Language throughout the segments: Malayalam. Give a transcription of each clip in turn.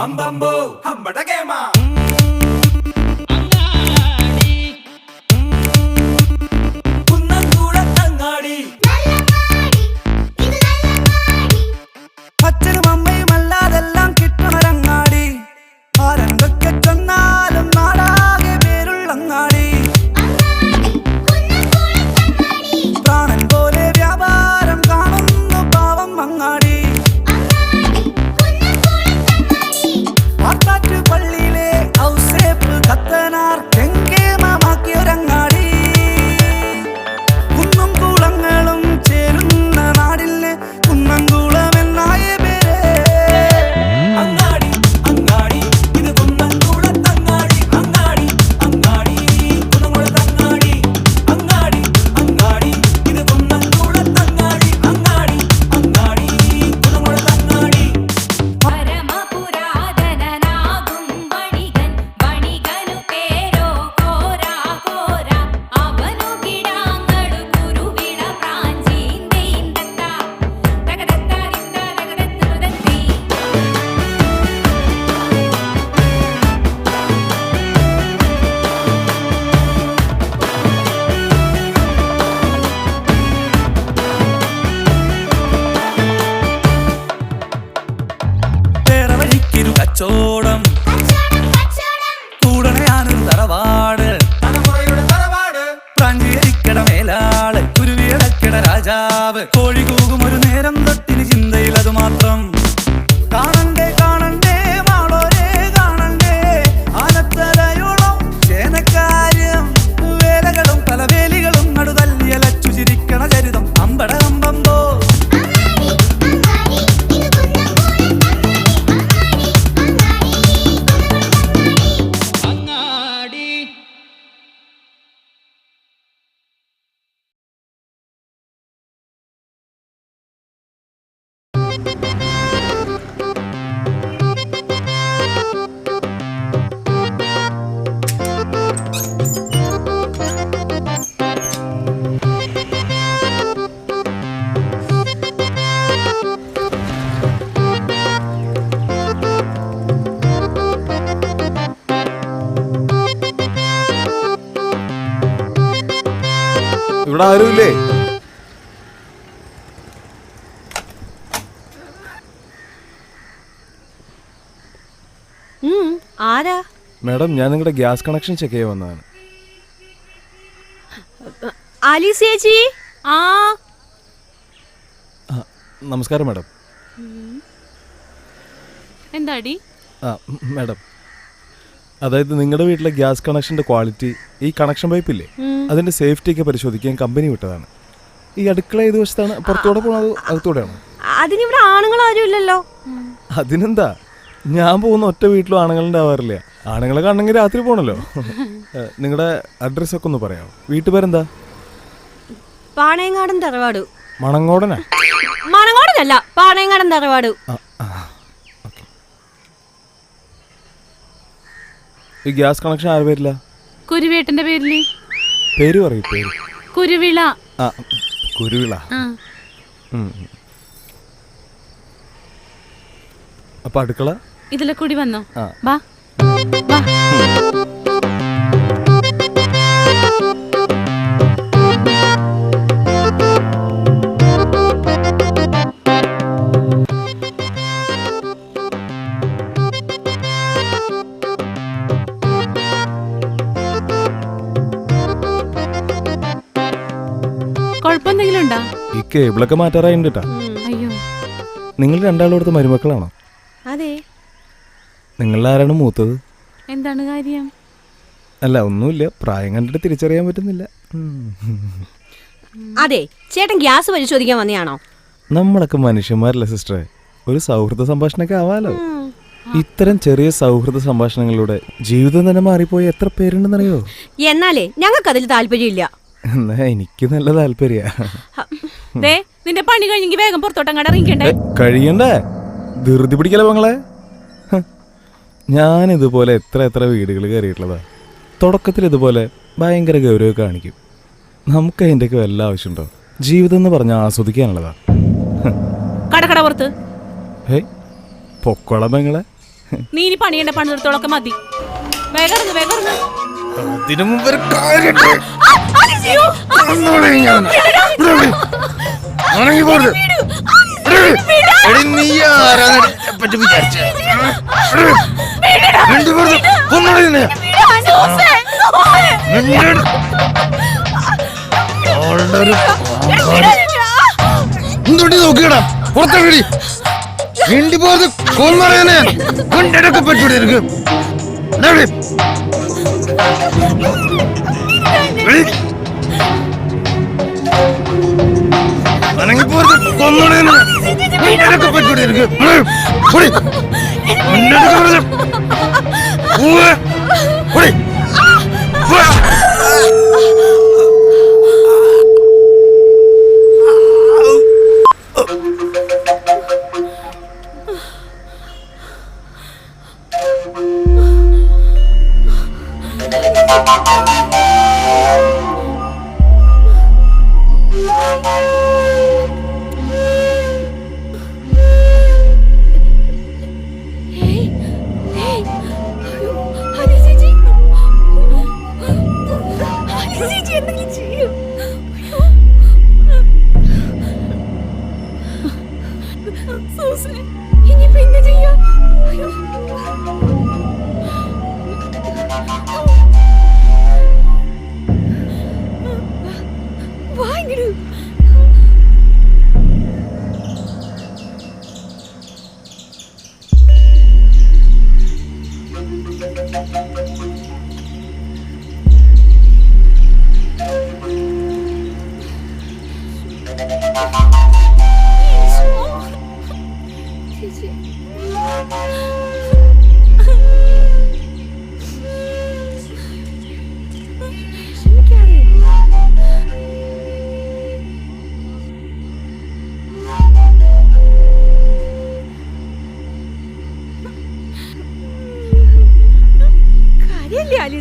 അമ്പമ്പോ അമ്പടകേമ കുന്നംകുളത്തങ്ങാടി അച്ഛനും അമ്മയുമല്ലാതെല്ലാം കിട്ടണരങ്ങാടി ആരെന്തൊക്കെ ചെന്നാലും നാടാകെ പേരുള്ളങ്ങാടി പ്രാണൻ പോലെ വ്യാപാരം കാണുന്നു പാവം അങ്ങാടി പാട്ടാറ്റ് പള്ളിയിലെ ഔസേപ്പ് കത്തനാർ കെങ്കേമമാക്കിയൊരങ്ങാടി കുന്നും കുളങ്ങളും ചേരുന്ന നാടിലെ കുന്നംകുളം എന്നായ പേര് അങ്ങാടി അങ്ങാടി ഇത് കുന്നംകുളത്തങ്ങാടി അങ്ങാടി അങ്ങാടി കുന്നംകുളത്തങ്ങാടി അങ്ങാടി അങ്ങാടി ഇത് കുന്നംകുളത്തങ്ങാടി അങ്ങാടി അങ്ങാടി കുന്നംകുളത്തങ്ങാടി പരമപുരാതനനാകും വണികൻ വണികനു പേരോ കോരാ കോരാ അവനു കിടാങ്ങളു കുരുവിള പ്രാഞ്ചീന്തേന്തത്ത തകതത്താരിത്ത തകതത്തുരുതത്തി വേറെ വഴിക്കൊരു കച്ചോടം കൂടണയാനൊരു തറവാട് തലമുറയുടെ തറവാട് പ്രാഞ്ചേരിക്കട മേലാള് കുരുവിയടക്കട രാജാവ് കോഴി കൂകും ഒരു നേരം തൊട്ടിന് ചിന്തയിൽ അത് മാത്രം കാണണ്ടേ കാണണ്ടേ മാളോരെ കാണണ്ടേ ആനത്തലയോളം ചേനക്കാര്യം വേലകളും പലവേലികളും നടുതല്ലിയലച്ചു ചിരിക്കണ ചരിതം അമ്പട അമ്പമ്പോ ഇവിടെ ആരുമില്ലേ? ആരാ? മാഡം, ഞാൻ നിങ്ങളുടെ ഗ്യാസ് കണക്ഷൻ ചെക്ക് ചെയ്യാൻ വന്നതാണ്. ആലീസ് ചേച്ചി. ആ നമസ്കാരം മാഡം. എന്താടി? മാഡം, അതായത് നിങ്ങളുടെ വീട്ടിലെ ഗ്യാസ് കണക്ഷൻ്റെ ക്വാളിറ്റി, ഈ കണക്ഷൻ പൈപ്പില്ലേ അതിൻ്റെ സേഫ്റ്റിയൊക്കെ പരിശോധിക്കാൻ കമ്പനി വിട്ടതാണ്. ഈ അടുക്കള ഏത് വശത്താണ്? പുറത്തൂടെ പോകണത് അകത്തൂടെയാണോ? അതിനിവിടെ ആണുങ്ങൾ ആരും ഇല്ലല്ലോ. അതിനെന്താ, ഞാൻ പോകുന്ന ഒറ്റ വീട്ടിലും ആണുങ്ങളുണ്ടാവാറില്ല. ആണുങ്ങളെ കാണണമെങ്കിൽ രാത്രി പോകണല്ലോ. നിങ്ങളുടെ അഡ്രസ്സൊക്കെ ഒന്ന് പറയാമോ? വീട്ടുപേരെന്താ? പാണയങ്ങാടൻ തറവാട്. മണങ്ങോടനാ? മണങ്ങോടനല്ല, പാണയങ്ങാടൻ തറവാട്. ഈ ഗ്യാസ് കണക്ഷൻ ആര് പേരില്ല? കുരുവേട്ടന്റെ പേരില്. പേര് പറയൂ. പേര്? കുരുവിള. കുരുവിള. അപ്പൊ അടുക്കള ഇതിലെ കൂടി വന്നോ? ആ. വാ വാ. കുഴപ്പമെന്തെങ്കിലും ഉണ്ടോ? ഈ കേബിളൊക്കെ മാറ്റാറായിണ്ട് ട്ടാ. അയ്യോ, നിങ്ങൾ രണ്ടാളും അടുത്ത മരുമക്കളാണോ? അതെ. നിങ്ങളിൽ ആരാണ് മൂത്തത്? എന്താണ് കാര്യം? അല്ല, ഒന്നുമില്ല. പ്രായം കണ്ടിട്ട് തിരിച്ചറിയാൻ പറ്റുന്നില്ല. അതെ, ചേട്ടൻ ഗ്യാസ് പരിശോധിക്കാൻ വന്നെയാണോ? നമ്മളൊക്കെ മനുഷ്യന്മാരല്ല സിസ്റ്ററെ. ഒരു സൗഹൃദ സംഭാഷണമൊക്കെ ആവാലോ. ഇത്തരം ചെറിയ സൗഹൃദ സംഭാഷണങ്ങളിലൂടെ ജീവിതം തന്നെ മാറിപ്പോയ എത്ര പേരുണ്ടെന്നറിയോ? എന്നാലേ ഞങ്ങൾക്ക് അതിൽ താല്പര്യമില്ല. എന്നാ എനിക്ക് നല്ല താല്പര്യ. നിന്റെ പണി കഴിഞ്ഞെങ്കിൽ വേഗം പുറത്തോട്ടങ്ങാട് ഇറങ്ങിക്കണ്ടേ? കഴിയണ്ടേ? ധൃതി പിടിക്കല പെങ്ങളെ. ഞാനിതുപോലെ എത്ര വീടുകൾ കയറിയിട്ടുള്ളതാ. തുടക്കത്തിൽ ഇതുപോലെ ഭയങ്കര ഗൗരവം കാണിക്കും. നമുക്ക് അതിൻ്റെയൊക്കെ വല്ല ആവശ്യമുണ്ടോ? ജീവിതം എന്ന് പറഞ്ഞാൽ ആസ്വദിക്കാനുള്ളതാ. കടകട പുറത്ത് ഹേയ് പൊക്കോള പെങ്ങളെ. നീ ഇനി പണിയേണ്ട പണിയെടുത്തോളൊക്കെ മതി. വേഗം ഇറങ്ങ്, വേഗം ഇറങ്ങ്. അതിനു മുമ്പ് ഒരു കാര്യം അയ്യോ, നീ ആരാന്നെ പറ്റി വിചാരിച്ച എന്തുണ്ടി നോക്കിയടാ പുറത്തെ വീടി വീണ്ടി പോയത് കൊന്നറിയാനേ കൊണ്ടൊക്കെ പറ്റൂടെ എനിക്ക് അനങ്ങി പോയത് കൊന്നറിയാനേ കൊണ്ടൊക്കെ പറ്റൂടെ എനിക്ക്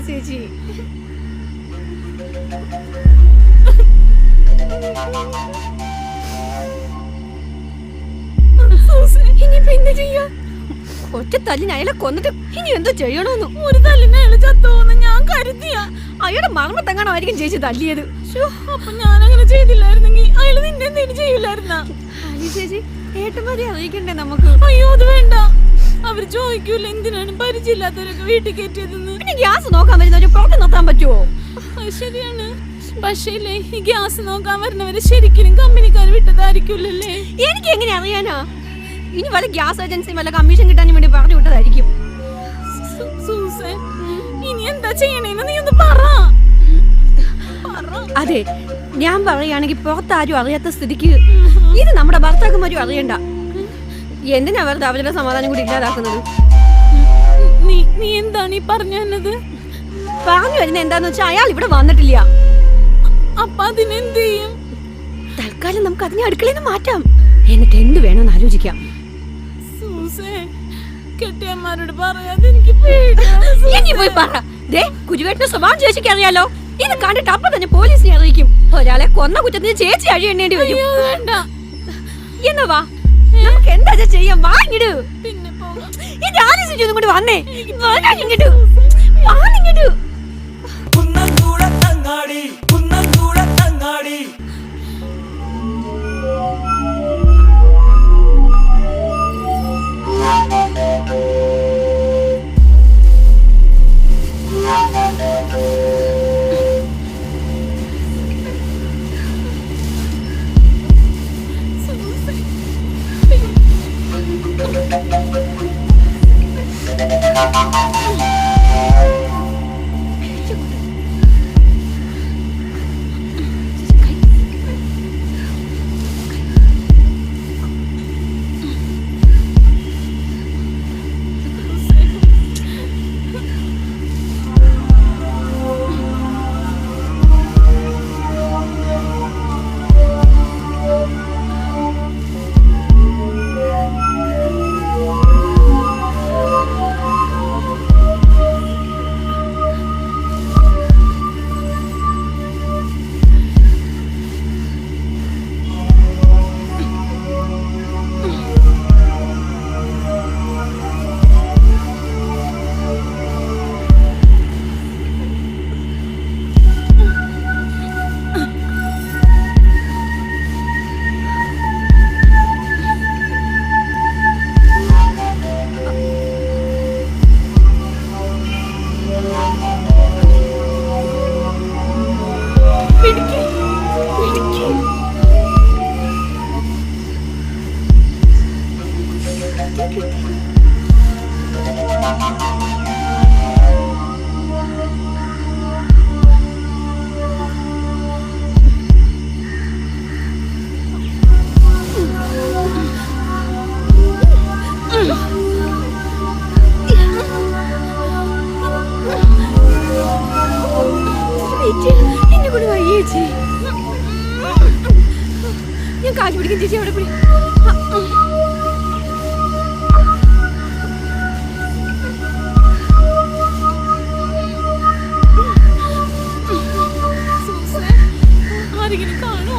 ചേച്ചി ഇനിയിപ്പോ എന്ത് ചെയ്യാ? ഒറ്റ തല്ലിന് അയാളെ കൊന്നിട്ട് ഇനി എന്തോ ചെയ്യണോന്ന്. ഒരു തല്ലിന് അയാള് ചത്തോന്ന് ഞാൻ കരുതിയ. അയാളുടെ മർമ്മത്തെങ്ങാണായിരിക്കും ചേച്ചി തല്ലിയത്. അപ്പൊ ഞാൻ അങ്ങനെ ചെയ്തില്ലായിരുന്നെങ്കിൽ അയാള് നിന്നെ എന്തെങ്കിലും ചെയ്യില്ലായിരുന്ന. ചേച്ചി ഏട്ടന്മാരെ അറിയിക്കണ്ടേ നമുക്ക്? അയ്യോ അത് വേണ്ട, അവര് ചോദിക്കൂല എന്തിനാണ് പരിചയമില്ലാത്തവരൊക്കെ വീട്ടിൽ കയറ്റിയതെന്ന്. പിന്നെ ഗ്യാസ് നോക്കാൻ വരുന്നവര് പുറത്ത് നിർത്താൻ പറ്റുമോ? ശരിയാണ്, പക്ഷേ ഈ ഗ്യാസ് നോക്കാൻ വരുന്നവര് ശരിക്കും കമ്പനിക്കാർ വിട്ടതായിരിക്കില്ലല്ലേ? എനിക്ക് എങ്ങനെ അറിയാനാ? ഇനി വല്ല ഗ്യാസ് ഏജൻസി വല്ല കമ്മീഷൻ കിട്ടാൻ വേണ്ടി പറഞ്ഞു വിട്ടതായിരിക്കും. ഇനി എന്താ ചെയ്യണേന്ന് നീ ഒന്ന് പറ. അതെ, ഞാൻ പറയുകയാണെങ്കിൽ പുറത്താരും അറിയാത്ത സ്ഥിതിക്ക് ഇത് നമ്മുടെ ഭർത്താക്കന്മാരും അറിയണ്ട. എന്തിനാ വെറുതെ അവരുടെ സമാധാനം കൂടി ഇല്ലാതാക്കുന്നത്? നീ എന്താണ് ഈ പറഞ്ഞു വരുന്നത്? പറഞ്ഞു വരുന്നത് എന്താന്ന് വെച്ചാൽ അയാൾ ഇവിടെ വന്നിട്ടില്ല. അപ്പൊ അതിനെന്ത് ചെയ്യും? തൽക്കാലം നമുക്ക് അതിനെ അടുക്കളയിൽ നിന്ന് മാറ്റാം, എന്നിട്ട് എന്ത് വേണമെന്ന് ആലോചിക്കാം. കെട്ടിയന്മാരോട് പറയാതെ എനിക്ക് പോയി പറ. കുരുവേട്ടിന്റെ സ്വഭാവം ചേച്ചിക്ക് അറിയാലോ. ഇത് കണ്ടിട്ട് അപ്പൊ തന്നെ പോലീസിനെ അറിയിക്കും. ഒരാളെ കൊന്ന കുറ്റത്തിന് ചേച്ചി അഴിയെണ്ണേണ്ടി വരും. എന്നാ വാ, നമുക്ക് എന്താ ചെയ്യാം. വാങ്ങിട്. പിന്നെ ഇങ്ങോട്ട് വന്നേ, ഇങ്ങോട്ട് വാങ്ങിട്ട്. കുന്നംകുളത്തങ്ങാടി കുന്നംകുളത്തങ്ങാടി ആയിരിക്കും ചേച്ചി അവിടെ പിടി. ആരെങ്കിലും കാണോ?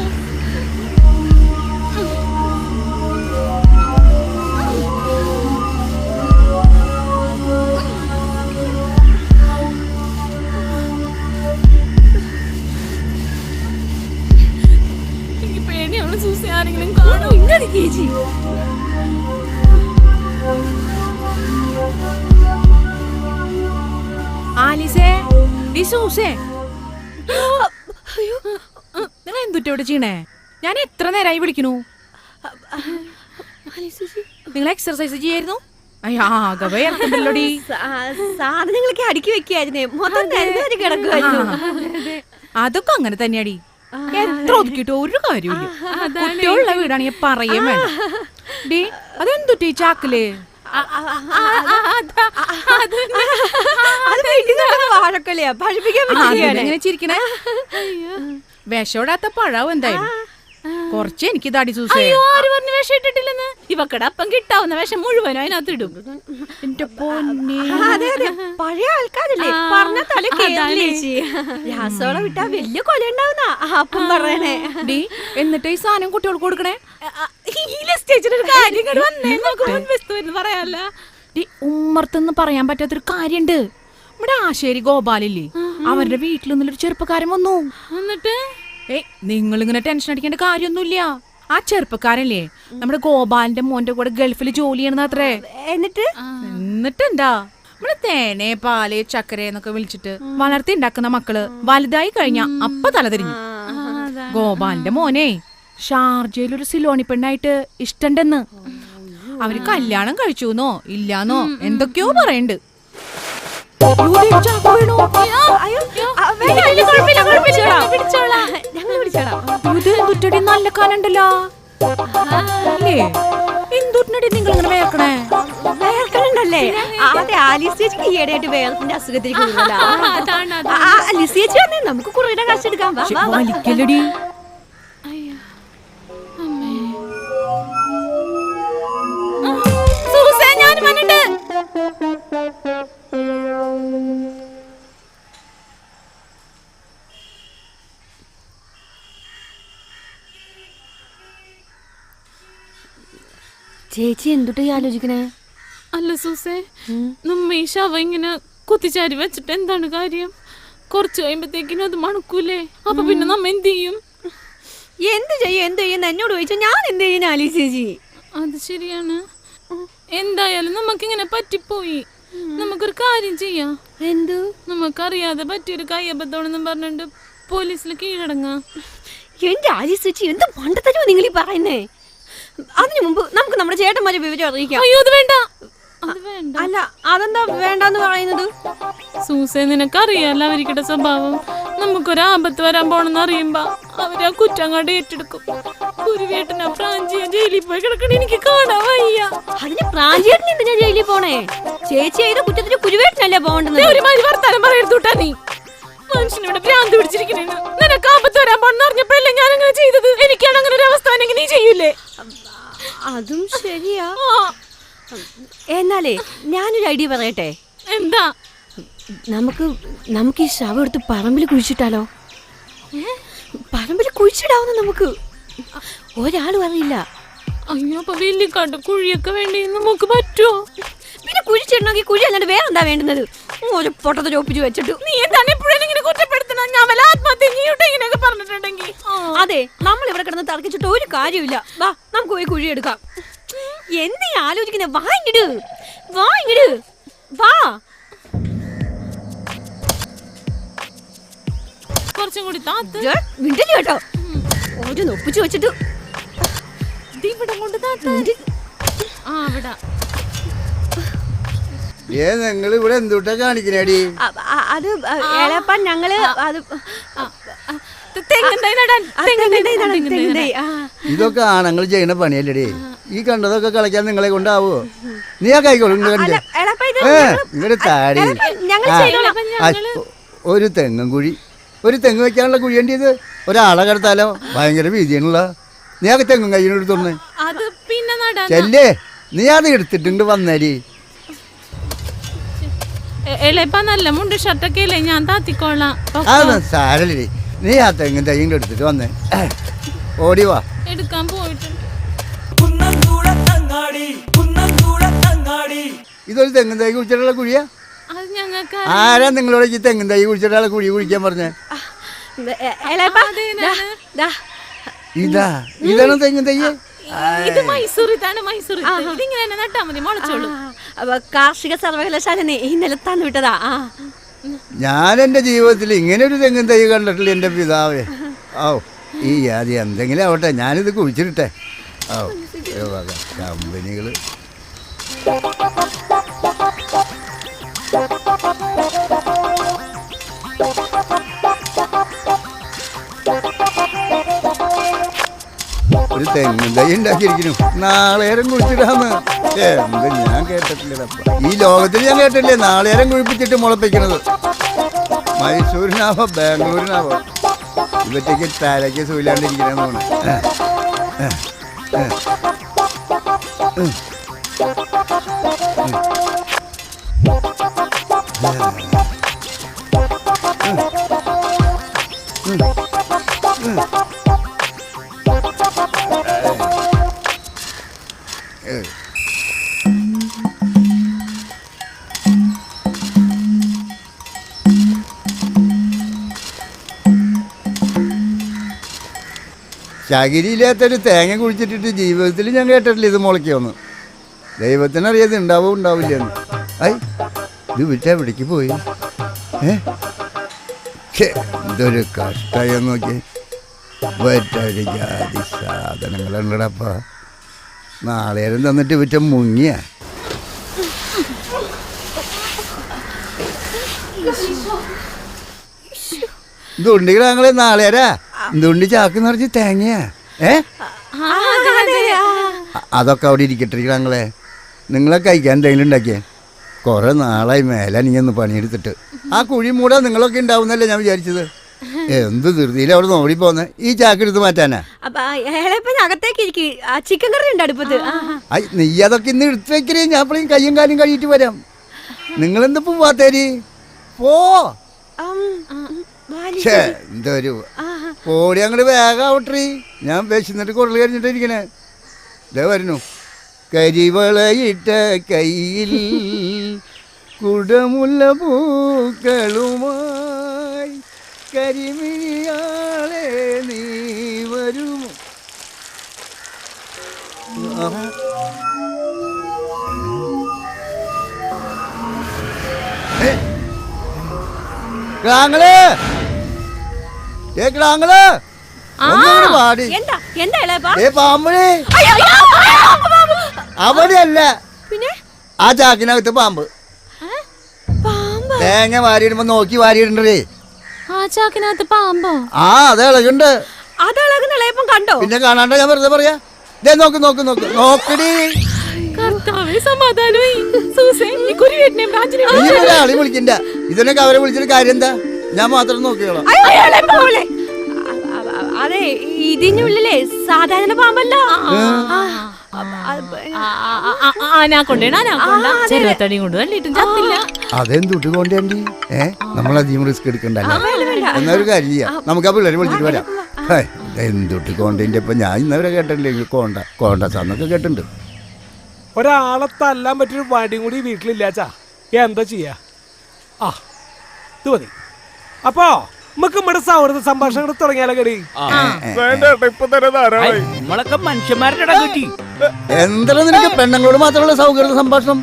എനിക്ക് പേടിയാണ് സൂസി, ആരെങ്കിലും കാണോ? ഇങ്ങനെ ചേച്ചി ആലിസേ, ഡി സൂസേ, നിങ്ങൾ എന്തുറ്റോട് ചെയ്യണേ? ഞാൻ എത്ര നേരമായി വിളിക്കണു. നിങ്ങൾ എക്സർസൈസ് ചെയ്യായിരുന്നു? ആകെ ഇറക്കണ്ടല്ലോടി. സാധനങ്ങളൊക്കെ അടുക്കി വെക്കായിരുന്നേ, മൊത്തം കിടക്കുമായിരുന്നു. അതൊക്കെ അങ്ങനെ തന്നെയാടി. എത്ര ഒതുക്കിട്ടോ ഒരു കാര്യമില്ല. കുട്ടികളുള്ള വീടാണെങ്കിൽ പറയാൻ വേണ്ട. ഡി അതെന്തുട്ടി ചാക്കില്? വാഴക്കൊലയാ, പഴിപ്പിക്കാൻ എങ്ങനെ ചിരിക്കണേ? വിഷമിടാത്ത പഴാവും എന്തായാലും. കുറച്ച് എനിക്ക് തടി സൂസേ. ആര് പറഞ്ഞു വിഷം ഇട്ടിട്ടില്ലെന്ന്? ഇവക്കടെ അപ്പം കിട്ടാവുന്ന വിഷം മുഴുവനും അതിനകത്ത് ഇടും. എന്റെ പൊന്നേ, പഴയ ആൾക്കാരല്ലേ, പറഞ്ഞ തല രാസോളം വിട്ടാ വലിയ കൊല ഉണ്ടാവുന്ന അപ്പം പറയണേ. ഡി എന്നിട്ട് ഈ സാധനം കുട്ടികൾക്ക് കൊടുക്കണേ? പറയാല്ല. ഡി ഉമ്മർത്തെന്ന് പറയാൻ പറ്റാത്തൊരു കാര്യണ്ട്. നമ്മുടെ ആശേരി ഗോപാലില്ലേ, അവരുടെ വീട്ടിൽ നിന്നൊരു ചെറുപ്പക്കാരൻ വന്നു. എന്നിട്ട് നിങ്ങൾ ഇങ്ങനെ ടെൻഷൻ അടിക്കേണ്ട കാര്യമൊന്നുമില്ല. ആ ചെറുപ്പക്കാരല്ലേ നമ്മുടെ ഗോപാലിന്റെ മോന്റെ കൂടെ ഗൾഫിൽ ജോലി ചെയ്യണത്രേ. എന്നിട്ടെന്താ നമ്മള് തേനെ പാല് ചക്കര എന്നൊക്കെ വിളിച്ചിട്ട് വളർത്തി ഉണ്ടാക്കുന്ന മക്കള് വലുതായി കഴിഞ്ഞ അപ്പ തലതിരിഞ്ഞു. ഗോപാലിന്റെ മോനെ ഷാർജയിൽ ഒരു സിലോണി പെണ്ണായിട്ട് ഇഷ്ടണ്ടെന്ന്. അവര് കല്യാണം കഴിച്ചുന്നോ ഇല്ലാന്നോ എന്തൊക്കെയോ പറയണ്ട്. നല്ല കാനുണ്ടല്ലോ. എന്തുട്ടിനടി നിങ്ങൾ ഇങ്ങനെ വേർക്കണേ? വേർക്കണല്ലേ? അതെ, ആലീസ് ചേച്ചിക്ക് ഈയിടെയായിട്ട് വേർപ്പിന്റെ അസുഖത്തിൽ ചേച്ചി വന്നേ, നമുക്ക് കുറേ കാശെടുക്കാം. വലിക്കലടി. ചേച്ചി എന്തുട്ടാ ആലോചിക്കണേ? അല്ല സൂസേ, നമ്മ ഈ ശവ ഇങ്ങനെ കുത്തിച്ചാരി വെച്ചിട്ട് എന്താണ് കാര്യം? കുറച്ച് കഴിയുമ്പത്തേക്കിനും അത് മണക്കൂലേ? അപ്പൊ പിന്നെ നമ്മ എന്ത് ചെയ്യും? എന്ത് ചെയ്യും എന്നോട് ചോദിച്ചാ ഞാൻ എന്ത് ചെയ്യുന്ന ആലീസ് ചേച്ചി? അത് ശരിയാണ്. എന്തായാലും നമുക്കിങ്ങനെ പറ്റിപ്പോയി. നമുക്കൊരു കാര്യം ചെയ്യാം. എന്തു? നമുക്കറിയാതെ പറ്റിയൊരു കയ്യബദ്ധമാണെന്നും പറഞ്ഞിട്ട് പോലീസിൽ കീഴടങ്ങാം. എന്റെ ആലീസ് ചേച്ചി എന്ത് പണ്ടത്തരോ നിങ്ങൾ ഈ പറയുന്നേ? അതിനു മുമ്പ് നമുക്ക് നമ്മുടെ ചേട്ടന്മാരെ വിവരം അറിയിക്കാം. അയ്യോ അത് വേണ്ട, അത് വേണ്ട. അല്ല അതെന്താ വേണ്ടെന്ന് പറയുന്നത്? സൂസേ, നിനക്കറിയാലോ അവരിക്കടെ സ്വഭാവം. നമുക്കൊരാപത്ത് വരാൻ പോണെന്ന് അറിയുമ്പോ അവരാ കുറ്റം കണ്ട് ഏറ്റെടുക്കും. കുരുവേട്ടനാ പ്രാഞ്ചിയ ജയിലിൽ പോയി കിടക്കണ എനിക്ക് കാണാൻ വയ്യ. അതിന് പ്രാഞ്ചിയേട്ടൻ എന്തിനാ ജയിലിൽ പോണേ? ചേച്ചി ചെയ്ത കുറ്റത്തിന് കുരുവേട്ടനല്ലേ പോകേണ്ടത്? ഒരുമാതിരി വർത്താനം പറയരുതൂട്ടാ നീ. മനുഷ്യനിവിടെ ഭ്രാന്ത് പിടിച്ചിരിക്കണേ. നിനക്ക് ആപത്ത് വരാൻ പോണെന്ന് അറിഞ്ഞപ്പോഴല്ലേ ഞാൻ അങ്ങനെ ചെയ്തത്. എനിക്കാണ് അങ്ങനെ ഒരു അവസ്ഥ ആണെങ്കിൽ നീ ചെയ്യൂലേ? അതും ശരിയാ. എന്നാലേ ഞാനൊരു ഐഡിയ പറയട്ടെ. എന്താ? നമുക്ക് ഈ ശവം എടുത്ത് പറമ്പിൽ കുഴിച്ചിട്ടാലോ? പറമ്പിൽ കുഴിച്ചിടാവുന്ന നമുക്ക് ഒരാളും അറിയില്ല. അയ്യോ, അപ്പൊ വലിയ കണ്ട് കുഴിയൊക്കെ വേണ്ടി നമുക്ക് പറ്റുമോ? പിന്നെ കുഴിച്ചിടണമെങ്കിൽ കുഴി അല്ലാണ്ട് വേറെ എന്താ വേണ്ടുന്നത്? ഒരു പൊട്ടത്തെ ചോപ്പിച്ച് വെച്ചിട്ട് നീ എന്താണ് എപ്പോഴും ഇങ്ങനെ കുറ്റപ്പെടുത്തണം? ഞാൻ വല്ല ആത്മഹത്യ ഇങ്ങനെയൊക്കെ പറഞ്ഞിട്ടുണ്ടെങ്കിൽ. അതെ, നമ്മൾ ഇവിടെ കിടന്ന് തർക്കിച്ചിട്ട് ഒരു കാര്യമില്ല. വാ നമുക്ക് പോയി കുഴി എടുക്കാം. എന്ത് ആലോചിക്കുന്നേ? വാ ഇങ്ങട്, വാ. കുറച്ചും കൂടി താത്ത്. വിണ്ടില്ല കേട്ടോ, ഒരു നൊപ്പിച്ച് വെച്ചിട്ട് ഇവിടെ കൊണ്ട് താത്ത്. ആ അവിടെ. നിങ്ങൾ ഇവിടെ എന്തുട്ടാ കാണിക്കണേടി? അത് എളപ്പൻ ഞങ്ങള് അത് ഇതൊക്കെ ആണുങ്ങൾ ചെയ്യുന്ന പണിയല്ലേടി. ഈ കണ്ടതൊക്കെ കളിക്കാൻ നിങ്ങളെ കൊണ്ടാവോ? നീ ആ കൈക്കോളൂ. ഇങ്ങോട്ട് താടി. ഒരു തെങ്ങും കുഴി, ഒരു തെങ്ങ് വെക്കാനുള്ള കുഴി വേണ്ടിയത്. ഒരാളെ കിടത്താലോ? ഭയങ്കര വീതിയാണുള്ള. നീ ആ തെങ്ങും കയ്യിന് എടുത്തോന്ന് അത് പിന്നെ നടാ ചെല്ലേ, നീ അത് എടുത്തിട്ടുണ്ട് വന്നേരി. എളേപ്പ നല്ല മുണ്ട് ഷർട്ടൊക്കെ അല്ലേ, ഞാൻ താത്തിക്കോളാം. അത് സാരല്ലേ, നീ ആ തെങ്ങും തൈയും എടുത്തിട്ട് വന്നേ. ഓടി വാ. എടുക്കാൻ പോയിട്ടുണ്ട്. കുന്നംകുളത്തങ്ങാടി കുന്നംകുളത്തങ്ങാടി. ഇതൊരു തെങ്ങും തൈ കുഴിച്ചിട്ടുള്ള കുഴിയാ? അത് ഞങ്ങൾക്ക് ആരാ നിങ്ങളോട് ഈ തെങ്ങും തൈ കുഴിച്ചിട്ടുള്ള കുഴി കുഴിക്കാൻ പറഞ്ഞേ? ഇതാണ് തെങ്ങും തൈ? ഇത് മൈസൂറിത്താണ്. മൈസൂറിത്ത് ഇതിങ്ങനെ തന്നെ നട്ടാ മതി, മുളച്ചോളൂ. കാർഷിക സർവകലാശാല ഇന്നലെ തന്നു വിട്ടതാ. ഞാൻ എൻ്റെ ജീവിതത്തിൽ ഇങ്ങനെ ഒരു തെങ്ങും തൈ കണ്ടിട്ടില്ല എൻ്റെ പിതാവേ. ഓ ഈ ആദ്യം എന്തെങ്കിലും ആവട്ടെ, ഞാനിത് കുഴിച്ചിട്ടെ. ഓ കമ്പനികൾ ഒരു തെങ്ങും തൈ ഉണ്ടാക്കിയിരിക്കുന്നു, നാളേരം കുഴിച്ചിടാന്ന്. എന്ത് ഞാൻ കേട്ടിട്ടില്ലപ്പ, ഈ ലോകത്തിൽ ഞാൻ കേട്ടില്ലേ നാളേരം കുഴിപ്പിച്ചിട്ട് മുളപ്പിക്കണത്. മൈസൂരിനാവോ ബാംഗ്ലൂരിനാവോ ഇവറ്റയ്ക്ക് തലയ്ക്ക് സൂയിലാണ്ടിരിക്കണെന്ന് ചകിരിയില്ലാത്തൊരു തേങ്ങ കുഴിച്ചിട്ടിട്ട് ജീവിതത്തിൽ ഞാൻ കേട്ടിട്ടില്ല ഇത് മുളയ്ക്കുമെന്ന്. ദൈവത്തിനറിയാതെ ഉണ്ടാവോ ഉണ്ടാവില്ലെന്ന്. ഐ ഇത് വിറ്റ എവിടേക്ക് പോയി? എന്തൊരു കഷ്ടമായി നോക്കി. ഒറ്റൊരു ജാതി സാധനങ്ങളുണ്ടടപ്പ. നാളേരം തന്നിട്ട് വിറ്റ മുങ്ങിയ. ഇതുണ്ടികൾ ഞങ്ങളെ നാളേരാ എന്തുകൊണ്ട് ചാക്ക് നിറച്ച് തേങ്ങയാ? അതൊക്കെ അവിടെ ഇരിക്കട്ടെ ഞങ്ങളെ. നിങ്ങളെ കഴിക്കാൻ എന്തെങ്കിലും ഉണ്ടാക്കിയേ? കുറെ നാളായി മേലനിങ്ങൊന്ന് പണിയെടുത്തിട്ട്. ആ കുഴി മൂടാ നിങ്ങളൊക്കെ ഉണ്ടാവുന്നല്ലേ ഞാൻ വിചാരിച്ചത്. എന്ത് ധൃതിയിൽ അവിടെ നോടി പോന്നെ. ഈ ചാക്ക് എടുത്ത് മാറ്റാനാ? ചിക്കൻ കറി ഉണ്ട് അടുപ്പത്ത്. നീ അതൊക്കെ ഇന്ന് എടുത്ത് വെക്കരേ, ഞാൻ അപ്പോഴും കയ്യും കാലും കഴിയിട്ട് വരാം. നിങ്ങളെന്ത് പോവാത്തേരി? പോ. എന്തൊരു പോടി അങ്ങോട്ട് വേഗാവട്ടെ. ഞാൻ വിശന്നിട്ട് കുടൽ കഴിഞ്ഞിട്ടിരിക്കണേ. ഇതേ വരുന്നു. കരിവളയിട്ട കയ്യിൽ കുടമുള്ള പൂക്കളുമായി കരിമിഴിയാളെ നീ വരുമോ? ക്ലാങ്ങള് പാടി പാമ്പഴേ. അവിടെയല്ല, ആ ചാക്കിനകത്ത് പാമ്പ്. തേങ്ങ വാരിയിടുമ്പോ നോക്കി വാരിയിടണ്ടേ. ആ ചാക്കിനകത്ത് പാമ്പോ? ആ അത് ഇളകുണ്ട്. കണ്ടോ? പിന്നെ കാണാണ്ട ഞാൻ വെറുതെ പറയാ. നോക്ക് നോക്ക് നോക്ക് നോക്കടി. ആളി വിളിക്കണ്ട. ഇതിനൊക്കെ അവരെ വിളിച്ചിട്ട് കാര്യം എന്താ? ഞാൻ മാത്രം നോക്കിയോളാം. അതെ ഇതിനുള്ളിലെ സാധാരണ പാമ്പല്ല. അതെന്തുട്ട് കൊണ്ടേണ്ടി? നമ്മളധികം റിസ്ക് എടുക്കണ്ടല്ലോ. എന്നൊരു കാര്യം ചെയ്യാം, നമുക്ക് ആ പിള്ളേരെ വിളിച്ചിട്ട് വരാം. എന്തുട്ട് കൊണ്ടേന്റെ ഇപ്പൊ ഞാൻ ഇന്നവരെ കേട്ടിട്ടില്ലേ കോണ്ടസാന്നൊക്കെ കേട്ടിട്ടുണ്ട്. ഒരാളെ തല്ലാൻ പറ്റിയൊരു വടിയും കൂടി വീട്ടിലില്ലാച്ചാ എന്താ ചെയ്യാ? ഇത് മതി. അപ്പോ നമുക്ക് നമ്മുടെ സൗഹൃദ സംഭാഷണങ്ങൾ തുടങ്ങിയാലോ? കടി നമ്മളൊക്കെ മനുഷ്യന്മാരുടെ കിട്ടി. എന്താ നിനക്ക് പെണ്ണുങ്ങളോട് മാത്രമുള്ള സൗഹൃദ സംഭാഷണം?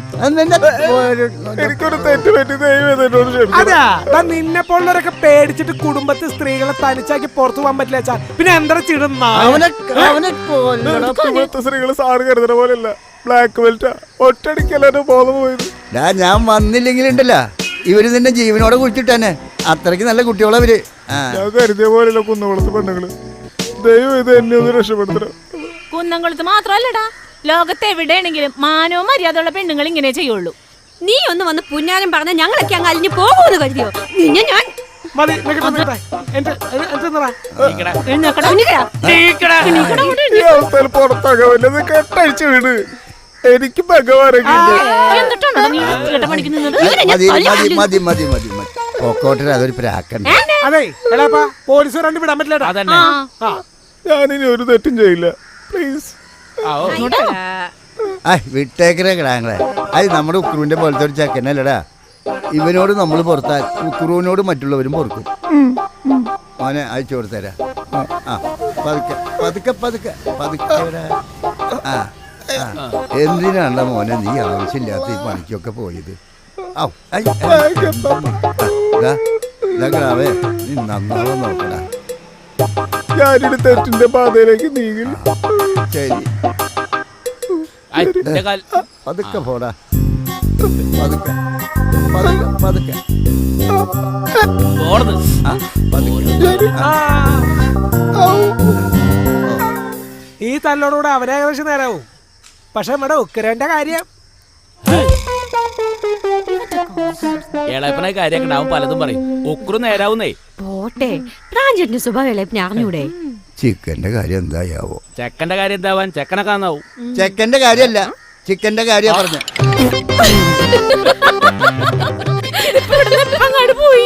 എനിക്കൊരു തെറ്റ് പറ്റി. അതാ നിന്നെ പോലുള്ളവരൊക്കെ പേടിച്ചിട്ട് കുടുംബത്തെ സ്ത്രീകളെ തനിച്ചാക്കി പുറത്തു പോകാൻ പറ്റില്ല. പിന്നെ എന്താ ചിടുന്ന സ്ത്രീകള് സാറ് കരുതുന്ന പോലെയല്ല. ബ്ലാക്ക് ബെൽറ്റ് ഒറ്റടിക്കല്ലോ ബോധം പോയത്. ഞാൻ വന്നില്ലെങ്കിലുണ്ടല്ല ഇവര് നിന്നെ ജീവനോടെ കുഴിച്ചിട്ടന്നെ. അത്രയ്ക്ക് നല്ല കുട്ടികളവര്. ഞാൻ കരുതിയ പോലെയല്ല കുന്നംകുളത്ത് പെണ്ണുങ്ങള്. ദൈവം ഇത് എന്നെ ഒന്ന് രക്ഷപ്പെടുത്തണം. കുന്നംകുളത്ത് മാത്രല്ലടാ, ലോകത്ത് എവിടെയാണെങ്കിലും മാനവും മര്യാദയുള്ള പെണ്ണുങ്ങൾ ഇങ്ങനെ ചെയ്യുള്ളൂ. നീ ഒന്ന് വന്ന് പുന്നാരം പറഞ്ഞ ഞങ്ങളൊക്കെ അങ്ങ് അലിഞ്ഞു പോകുമെന്ന് കരുതിയോ? ഞാൻ മതി. ഈ അവസ്ഥയിൽ പുറത്താകാൻ കെട്ടഴിച്ചു വീട് എനിക്ക് ഭഗവാനൊക്കെ മതി മതി പൊക്കോട്ടെ, അതൊരു പ്രാക്കണ്ട. അതെ എടാപ്പാ പോലീസ് രണ്ട് വിടാൻ പറ്റില്ല. അതന്നെ ഞാനിനി ഒരു തെറ്റും ചെയ്യില്ല, പ്ലീസ്. വിട്ടേക്കറേ കിടാങ്ങളെ, അത് നമ്മുടെ ഉക്രുവിന്റെ പോലത്തെ ഒരു ചെക്കനല്ലടാ. ഇവനോട് നമ്മൾ പുറത്താൽ ഉക്രുവിനോട് മറ്റുള്ളവരും പൊറുക്കും. മോനെ അയച്ചു കൊടുത്തരാ. ആ പതുക്കെ പതുക്കെ പതുക്കെ പതുക്കെ. ആ എന്തിനാണല്ലോ മോനെ നീ ആവശ്യമില്ലാത്ത ഈ പണിക്കൊക്കെ പോയത്? ാവേ നീ നന്നാവാൻ നോക്കടാ. ഞാനൊരു തെറ്റിന്റെ പാതയിലേക്ക് നീങ്ങി. ശരി, പതുക്കെ പോടാ, പതുക്കെ പതുക്കെ പതുക്കെ. ആ പതുക്കെ. ഈ തല്ലോടുകൂടെ അവരെ ഏകദേശം നേരാവും. പക്ഷെ നമ്മുടെ ഉക്കരന്റെ കാര്യം ഇളയപ്പനെ കാര്യമൊക്കെ ഉണ്ടാവും, പലതും പറയും. ഉക്രു നേരാവുന്നേ. പോട്ടെ, പ്രാഞ്ചേട്ടന്റെ സ്വഭാവം ഇളയപ്പനെ അറിഞ്ഞൂടെ? ചിക്കന്റെ കാര്യം എന്തായാവോ? ചെക്കന്റെ കാര്യം എന്താവാൻ, ചെക്കനൊക്കെ നന്നാവും. ചെക്കന്റെ കാര്യല്ല, ചിക്കന്റെ കാര്യം പറഞ്ഞ. പോയി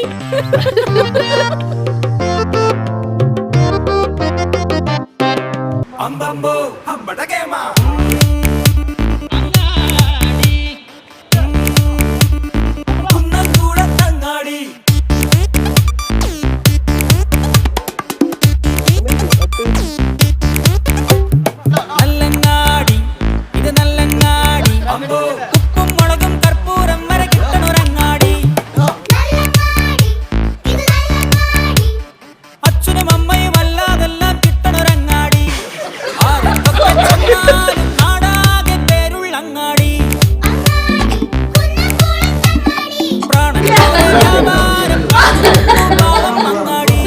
അമ്പമ്പോ അമ്പട കേമ കുന്നംകുളത്തങ്ങാടി നല്ലങ്ങാടി, ഇത് നല്ലങ്ങാടി. ഉപ്പും മുളകും കർപ്പൂരം വരെ കിട്ടണൊരങ്ങാടി. അച്ഛനും അമ്മയും അല്ലാതെല്ലാം കിട്ടണൊരങ്ങാടി. ആരൊക്കെ ചെന്നാലും നാടാകെ പേരുള്ളങ്ങാടി. പ്രാണൻ വ്യാപാരം പാവം അങ്ങാടി.